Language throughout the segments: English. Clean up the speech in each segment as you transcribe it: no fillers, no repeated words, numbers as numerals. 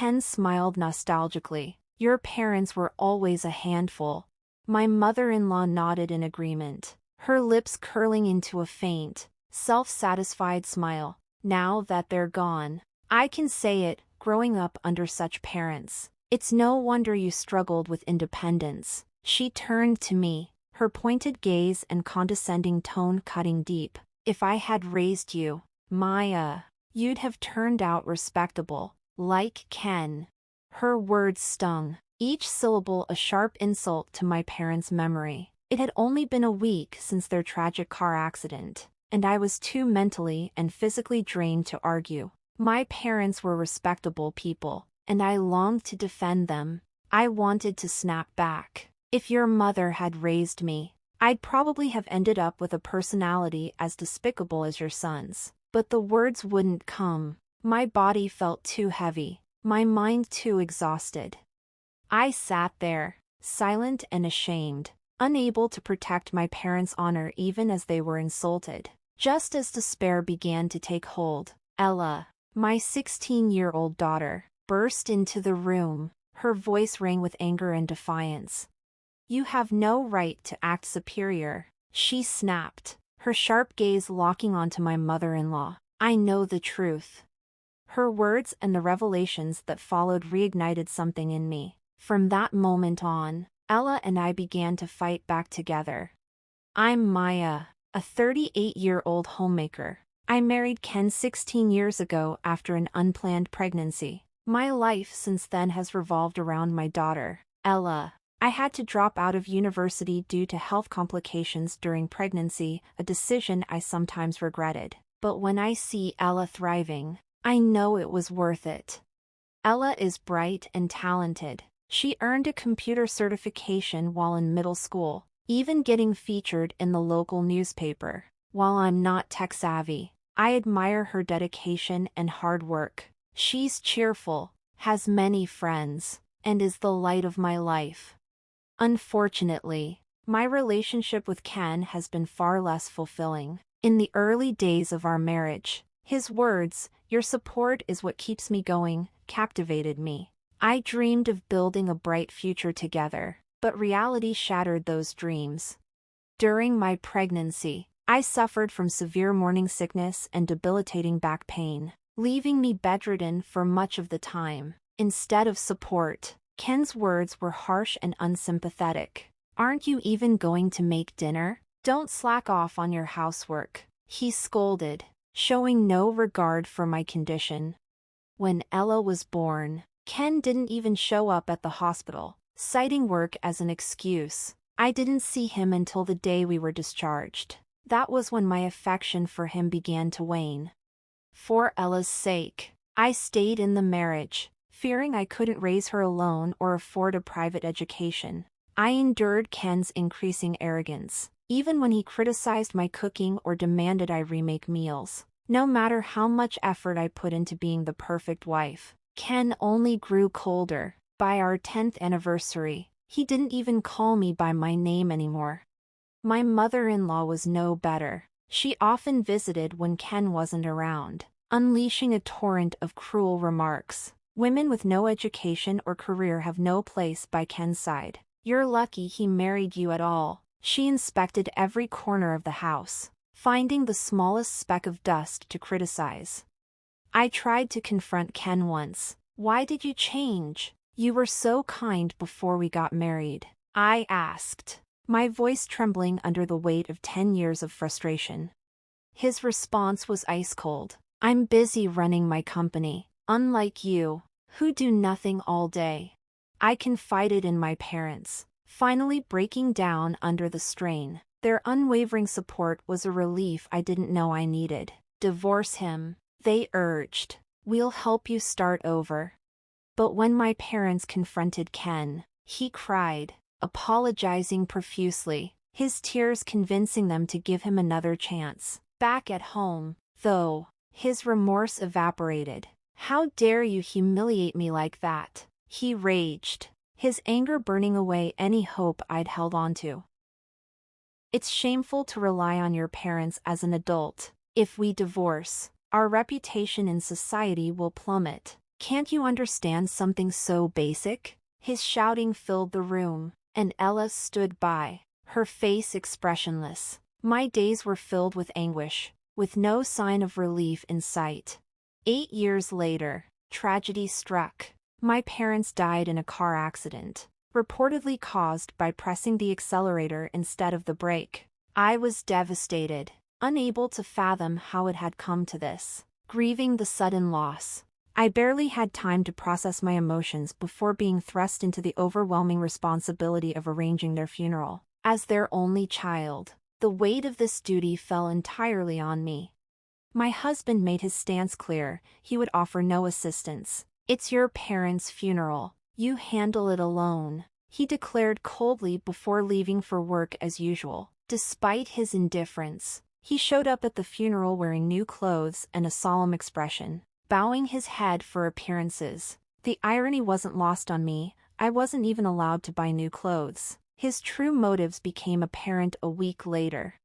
Ken smiled nostalgically. Your parents were always a handful. My mother-in-law nodded in agreement, her lips curling into a faint, self-satisfied smile. Now that they're gone, I can say it, growing up under such parents, it's no wonder you struggled with independence. She turned to me, her pointed gaze and condescending tone cutting deep. If I had raised you, Maya, you'd have turned out respectable, like Ken. Her words stung, each syllable a sharp insult to my parents' memory. It had only been a week since their tragic car accident, and I was too mentally and physically drained to argue. My parents were respectable people, and I longed to defend them. I wanted to snap back. If your mother had raised me, I'd probably have ended up with a personality as despicable as your son's. But the words wouldn't come. My body felt too heavy, my mind too exhausted. I sat there, silent and ashamed, unable to protect my parents' honor even as they were insulted. Just as despair began to take hold, Ella, my 16-year-old daughter, burst into the room. Her voice rang with anger and defiance. You have no right to act superior, she snapped, her sharp gaze locking onto my mother-in-law. I know the truth. Her words and the revelations that followed reignited something in me. From that moment on, Ella and I began to fight back together. I'm Maya, a 38-year-old homemaker. I married Ken 16 years ago after an unplanned pregnancy. My life since then has revolved around my daughter, Ella. I had to drop out of university due to health complications during pregnancy, a decision I sometimes regretted. But when I see Ella thriving, I know it was worth it. Ella is bright and talented. She earned a computer certification while in middle school, even getting featured in the local newspaper. While I'm not tech-savvy, I admire her dedication and hard work. She's cheerful, has many friends, and is the light of my life. Unfortunately, my relationship with Ken has been far less fulfilling. In the early days of our marriage, his words, "Your support is what keeps me going," captivated me. I dreamed of building a bright future together, but reality shattered those dreams. During my pregnancy, I suffered from severe morning sickness and debilitating back pain, leaving me bedridden for much of the time. Instead of support, Ken's words were harsh and unsympathetic. Aren't you even going to make dinner? Don't slack off on your housework, he scolded, showing no regard for my condition. When Ella was born, Ken didn't even show up at the hospital, citing work as an excuse. I didn't see him until the day we were discharged. That was when my affection for him began to wane. For Ella's sake, I stayed in the marriage, fearing I couldn't raise her alone or afford a private education. I endured Ken's increasing arrogance, even when he criticized my cooking or demanded I remake meals. No matter how much effort I put into being the perfect wife, Ken only grew colder. By our 10th anniversary, he didn't even call me by my name anymore. My mother-in-law was no better. She often visited when Ken wasn't around, unleashing a torrent of cruel remarks. Women with no education or career have no place by Ken's side. You're lucky he married you at all. She inspected every corner of the house, finding the smallest speck of dust to criticize. I tried to confront Ken once. Why did you change? You were so kind before we got married, I asked, my voice trembling under the weight of 10 years of frustration. His response was ice cold. I'm busy running my company, unlike you, who do nothing all day. I confided in my parents, finally breaking down under the strain. Their unwavering support was a relief I didn't know I needed. Divorce him, they urged. We'll help you start over. But when my parents confronted Ken, he cried, apologizing profusely, his tears convincing them to give him another chance. Back at home, though, his remorse evaporated. How dare you humiliate me like that? He raged, his anger burning away any hope I'd held onto. It's shameful to rely on your parents as an adult. If we divorce, our reputation in society will plummet. Can't you understand something so basic? His shouting filled the room, and Ella stood by, her face expressionless. My days were filled with anguish, with no sign of relief in sight. 8 years later, tragedy struck. My parents died in a car accident, reportedly caused by pressing the accelerator instead of the brake. I was devastated, unable to fathom how it had come to this, grieving the sudden loss. I barely had time to process my emotions before being thrust into the overwhelming responsibility of arranging their funeral. As their only child, the weight of this duty fell entirely on me. My husband made his stance clear. He would offer no assistance. "It's your parents' funeral. You handle it alone," he declared coldly before leaving for work as usual. Despite his indifference, he showed up at the funeral wearing new clothes and a solemn expression, bowing his head for appearances. The irony wasn't lost on me. I wasn't even allowed to buy new clothes. His true motives became apparent a week later.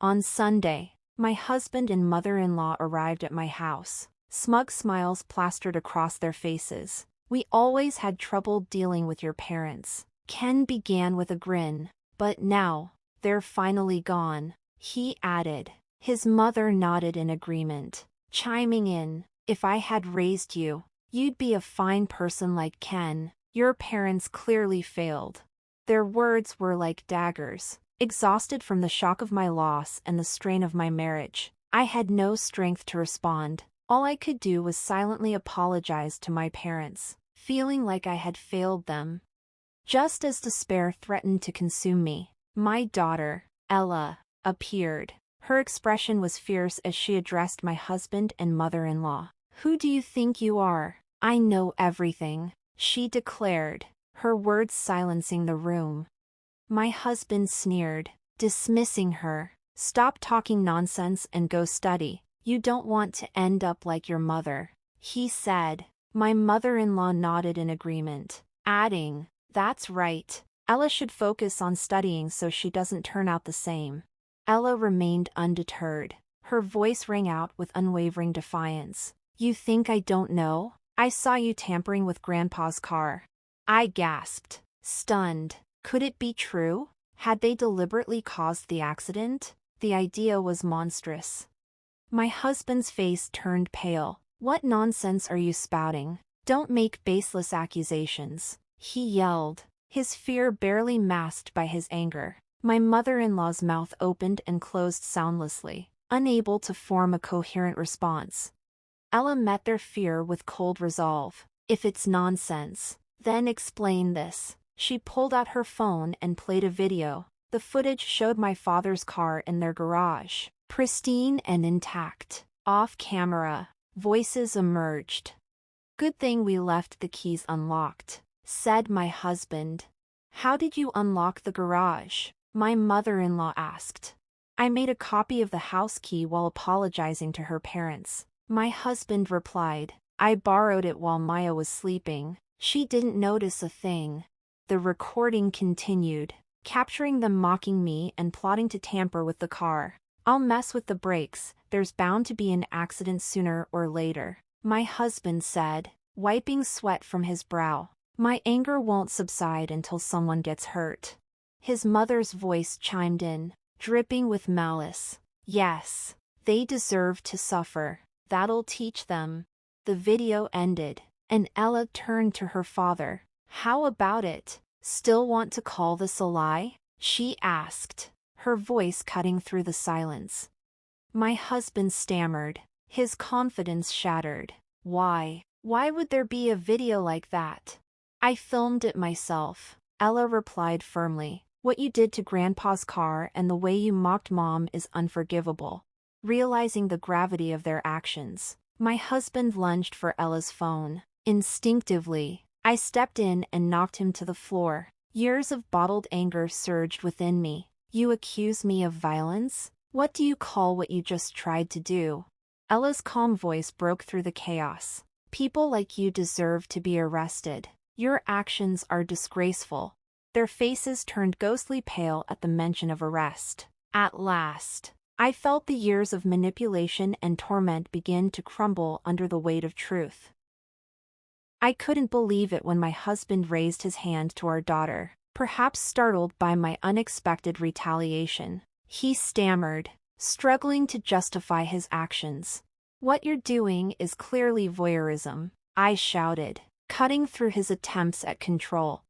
On Sunday, my husband and mother-in-law arrived at my house, smug smiles plastered across their faces. "We always had trouble dealing with your parents," Ken began with a grin. "But now, they're finally gone," he added. His mother nodded in agreement, chiming in, "If I had raised you, you'd be a fine person like Ken. Your parents clearly failed." Their words were like daggers. Exhausted from the shock of my loss and the strain of my marriage, I had no strength to respond. All I could do was silently apologize to my parents, feeling like I had failed them. Just as despair threatened to consume me, my daughter, Ella, appeared. Her expression was fierce as she addressed my husband and mother-in-law. "Who do you think you are? I know everything," she declared, her words silencing the room. My husband sneered, dismissing her. "Stop talking nonsense and go study. You don't want to end up like your mother," he said. My mother-in-law nodded in agreement, adding, "That's right. Ella should focus on studying so she doesn't turn out the same." Ella remained undeterred. Her voice rang out with unwavering defiance. "You think I don't know? I saw you tampering with Grandpa's car." I gasped, stunned. Could it be true? Had they deliberately caused the accident? The idea was monstrous. My husband's face turned pale. "What nonsense are you spouting? Don't make baseless accusations," he yelled, his fear barely masked by his anger. My mother-in-law's mouth opened and closed soundlessly, unable to form a coherent response. Ella met their fear with cold resolve. "If it's nonsense, then explain this." She pulled out her phone and played a video. The footage showed my father's car in their garage, pristine and intact. Off camera, voices emerged. "Good thing we left the keys unlocked," said my husband. "How did you unlock the garage?" my mother-in-law asked. "I made a copy of the house key while apologizing to her parents," my husband replied. "I borrowed it while Maya was sleeping. She didn't notice a thing." The recording continued, capturing them mocking me and plotting to tamper with the car. "I'll mess with the brakes, there's bound to be an accident sooner or later," my husband said, wiping sweat from his brow. "My anger won't subside until someone gets hurt." His mother's voice chimed in, dripping with malice. "Yes, they deserve to suffer. That'll teach them." The video ended, and Ella turned to her father. "How about it? Still want to call this a lie?" she asked, her voice cutting through the silence. My husband stammered, his confidence shattered. "Why? Why would there be a video like that?" "I filmed it myself," Ella replied firmly. "What you did to Grandpa's car and the way you mocked Mom is unforgivable." Realizing the gravity of their actions, my husband lunged for Ella's phone. Instinctively, I stepped in and knocked him to the floor. Years of bottled anger surged within me. "You accuse me of violence? What do you call what you just tried to do?" Ella's calm voice broke through the chaos. "People like you deserve to be arrested. Your actions are disgraceful." Their faces turned ghostly pale at the mention of arrest. At last, I felt the years of manipulation and torment begin to crumble under the weight of truth. I couldn't believe it when my husband raised his hand to our daughter, perhaps startled by my unexpected retaliation. He stammered, struggling to justify his actions. "What you're doing is clearly voyeurism," I shouted, cutting through his attempts at control.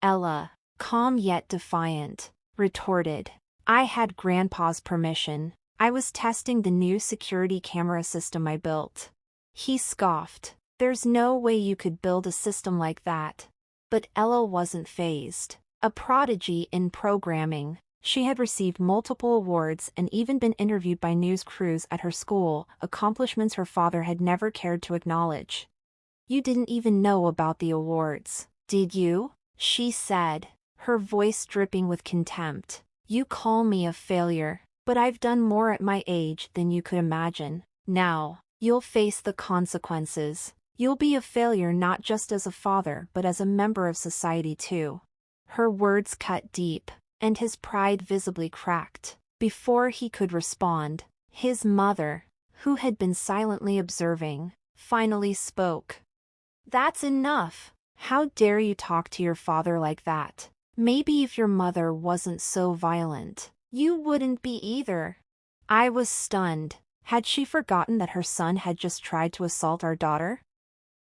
"Ella," calm yet defiant, retorted. "I had Grandpa's permission. I was testing the new security camera system I built." He scoffed. "There's no way you could build a system like that." But Ella wasn't fazed. A prodigy in programming, she had received multiple awards and even been interviewed by news crews at her school, accomplishments her father had never cared to acknowledge. "You didn't even know about the awards, did you?" she said, her voice dripping with contempt. "You call me a failure, but I've done more at my age than you could imagine. Now, you'll face the consequences. You'll be a failure not just as a father but as a member of society too." Her words cut deep, and his pride visibly cracked. Before he could respond, his mother, who had been silently observing, finally spoke. "That's enough. How dare you talk to your father like that? Maybe if your mother wasn't so violent, you wouldn't be either." I was stunned. Had she forgotten that her son had just tried to assault our daughter?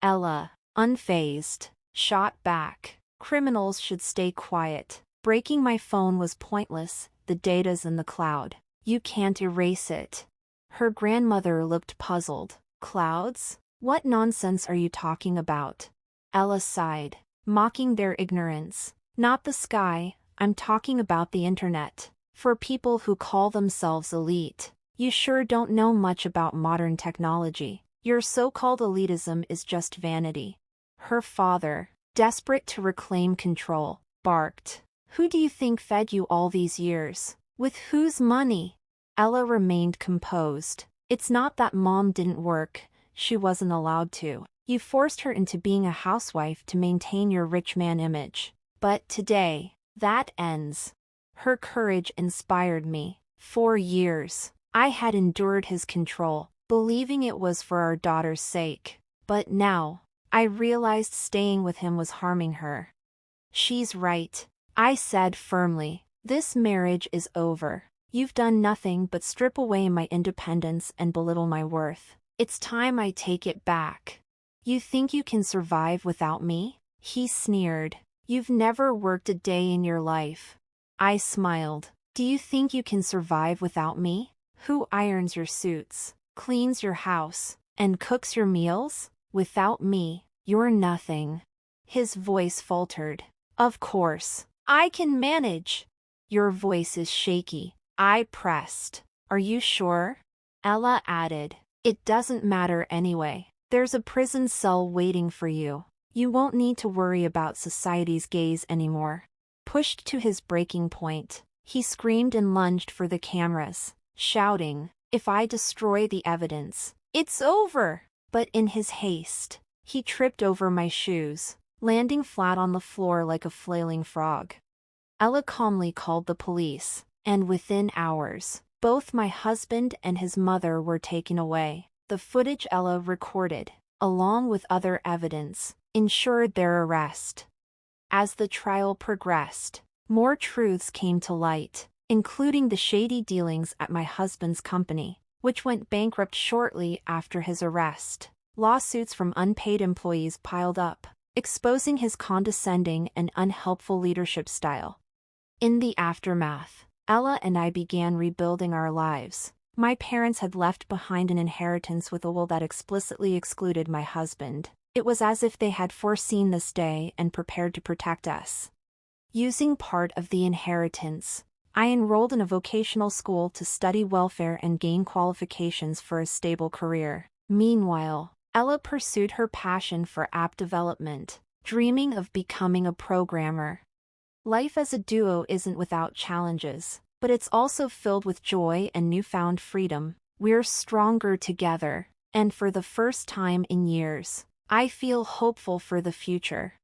Ella, unfazed, shot back. "Criminals should stay quiet. Breaking my phone was pointless, the data's in the cloud. You can't erase it." Her grandmother looked puzzled. "Clouds? What nonsense are you talking about?" Ella sighed, mocking their ignorance. "Not the sky, I'm talking about the internet. For people who call themselves elite, you sure don't know much about modern technology. Your so-called elitism is just vanity." Her father, desperate to reclaim control, barked. "Who do you think fed you all these years? With whose money?" Ella remained composed. "It's not that Mom didn't work, she wasn't allowed to. You forced her into being a housewife to maintain your rich man image. But today, that ends." Her courage inspired me. For years, I had endured his control, believing it was for our daughter's sake. But now, I realized staying with him was harming her. "She's right," I said firmly. "This marriage is over. You've done nothing but strip away my independence and belittle my worth. It's time I take it back." "You think you can survive without me?" he sneered. "You've never worked a day in your life." I smiled. "Do you think you can survive without me? Who irons your suits, cleans your house, and cooks your meals? Without me, you're nothing." His voice faltered. "Of course, I can manage." "Your voice is shaky," I pressed. "Are you sure?" Ella added. "It doesn't matter anyway. There's a prison cell waiting for you. You won't need to worry about society's gaze anymore." Pushed to his breaking point, he screamed and lunged for the cameras, shouting, "If I destroy the evidence, it's over!" But in his haste, he tripped over my shoes, landing flat on the floor like a flailing frog. Ella calmly called the police, and within hours, both my husband and his mother were taken away. The footage Ella recorded, along with other evidence, ensured their arrest. As the trial progressed, more truths came to light, including the shady dealings at my husband's company, which went bankrupt shortly after his arrest. Lawsuits from unpaid employees piled up, exposing his condescending and unhelpful leadership style. In the aftermath, Ella and I began rebuilding our lives. My parents had left behind an inheritance with a will that explicitly excluded my husband. It was as if they had foreseen this day and prepared to protect us. Using part of the inheritance, I enrolled in a vocational school to study welfare and gain qualifications for a stable career. Meanwhile, Ella pursued her passion for app development, dreaming of becoming a programmer. Life as a duo isn't without challenges, but it's also filled with joy and newfound freedom. We're stronger together, and for the first time in years, I feel hopeful for the future.